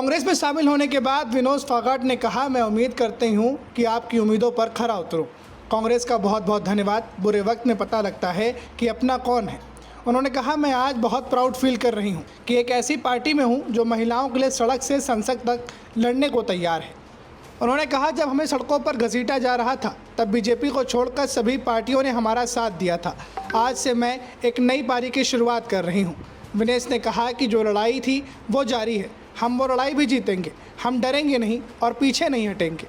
कांग्रेस में शामिल होने के बाद विनोद फोगाट ने कहा, मैं उम्मीद करती हूं कि आपकी उम्मीदों पर खरा उतरूं। कांग्रेस का बहुत बहुत धन्यवाद। बुरे वक्त में पता लगता है कि अपना कौन है। उन्होंने कहा, मैं आज बहुत प्राउड फील कर रही हूं कि एक ऐसी पार्टी में हूं जो महिलाओं के लिए सड़क से संसद तक लड़ने को तैयार है। उन्होंने कहा, जब हमें सड़कों पर घसीटा जा रहा था तब बीजेपी को छोड़कर सभी पार्टियों ने हमारा साथ दिया था। आज से मैं एक नई पारी की शुरुआत कर रही हूँ। विनेश ने कहा कि जो लड़ाई थी वो जारी है, हम वो लड़ाई भी जीतेंगे, हम डरेंगे नहीं और पीछे नहीं हटेंगे।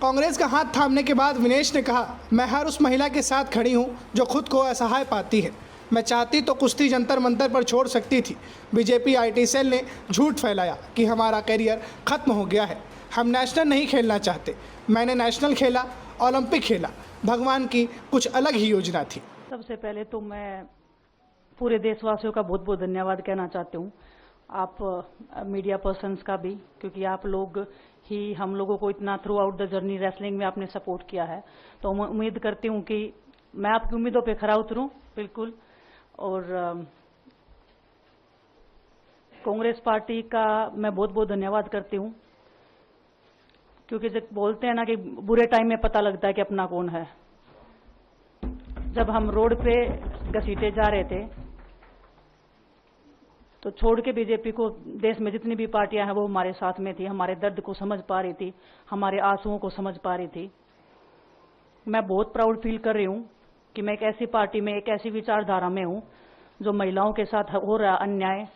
कांग्रेस का हाथ थामने के बाद विनेश ने कहा, मैं हर उस महिला के साथ खड़ी हूँ जो खुद को असहाय पाती है। मैं चाहती तो कुश्ती जंतर मंतर पर छोड़ सकती थी। बीजेपी आईटी सेल ने झूठ फैलाया कि हमारा करियर खत्म हो गया है। हम नेशनल नहीं खेलना चाहते। मैंने नेशनल खेला, ओलंपिक खेला। भगवान की कुछ अलग ही योजना थी। सबसे पहले तो मैं पूरे देशवासियों का बहुत बहुत धन्यवाद कहना चाहती हूँ, आप मीडिया पर्सन्स का भी, क्योंकि आप लोग ही हम लोगों को इतना through out the journey wrestling में आपने सपोर्ट किया है। तो मैं उम्मीद करती हूँ कि मैं आपकी उम्मीदों पे खरा उतरूँ बिल्कुल। और कांग्रेस पार्टी का मैं बहुत बहुत धन्यवाद करती हूँ, क्योंकि जब बोलते हैं ना कि बुरे टाइम में पता लगता है कि अपना कौन है। जब हम रोड पे घसीटे जा रहे थे तो छोड़ के बीजेपी को, देश में जितनी भी पार्टियां हैं वो हमारे साथ में थी, हमारे दर्द को समझ पा रही थी, हमारे आंसुओं को समझ पा रही थी। मैं बहुत प्राउड फील कर रही हूँ कि मैं एक ऐसी पार्टी में, एक ऐसी विचारधारा में हूँ जो महिलाओं के साथ हो रहा अन्याय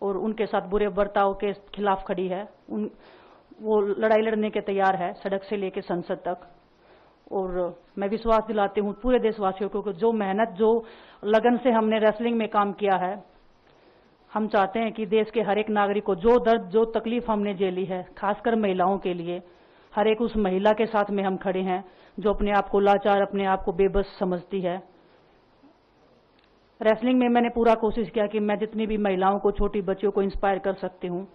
और उनके साथ बुरे बर्ताव के खिलाफ खड़ी है। वो लड़ाई लड़ने के तैयार है, सड़क से लेकर संसद तक। और मैं विश्वास दिलाती हूँ पूरे देशवासियों को कि जो मेहनत, जो लगन से हमने रेसलिंग में काम किया है, हम चाहते हैं कि देश के हर एक नागरिक को जो दर्द, जो तकलीफ हमने झेली है, खासकर महिलाओं के लिए, हर एक उस महिला के साथ में हम खड़े हैं जो अपने आप को लाचार, अपने आप को बेबस समझती है। रेसलिंग में मैंने पूरा कोशिश किया कि मैं जितनी भी महिलाओं को, छोटी बच्चियों को इंस्पायर कर सकती हूँ।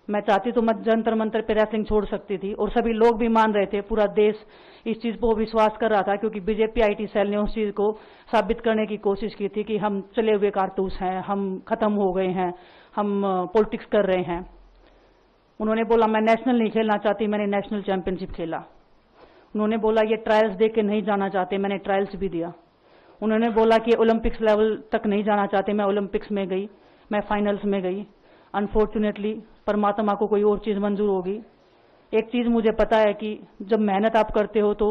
मैं चाहती तो मैं जंतर मंतर पे रेसलिंग छोड़ सकती थी, और सभी लोग भी मान रहे थे, पूरा देश इस चीज को विश्वास कर रहा था, क्योंकि बीजेपी आईटी सेल ने उस चीज को साबित करने की कोशिश की थी कि हम चले हुए कारतूस हैं, हम खत्म हो गए हैं, हम पॉलिटिक्स कर रहे हैं। उन्होंने बोला मैं नेशनल नहीं खेलना चाहती, मैंने नेशनल चैंपियनशिप खेला। उन्होंने बोला ये ट्रायल्स दे के नहीं जाना चाहते, मैंने ट्रायल्स भी दिया। उन्होंने बोला कि ओलंपिक्स लेवल तक नहीं जाना चाहते, मैं ओलंपिक्स में गई, मैं फाइनल्स में गई। अनफॉर्चुनेटली परमात्मा को कोई और चीज मंजूर होगी। एक चीज मुझे पता है कि जब मेहनत आप करते हो तो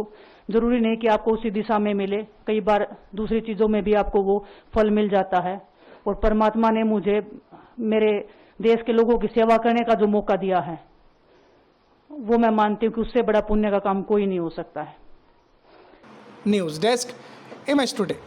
जरूरी नहीं कि आपको उसी दिशा में मिले, कई बार दूसरी चीजों में भी आपको वो फल मिल जाता है। और परमात्मा ने मुझे मेरे देश के लोगों की सेवा करने का जो मौका दिया है, वो मैं मानती हूँ कि उससे बड़ा पुण्य का काम कोई नहीं हो सकता है। News desk, image today.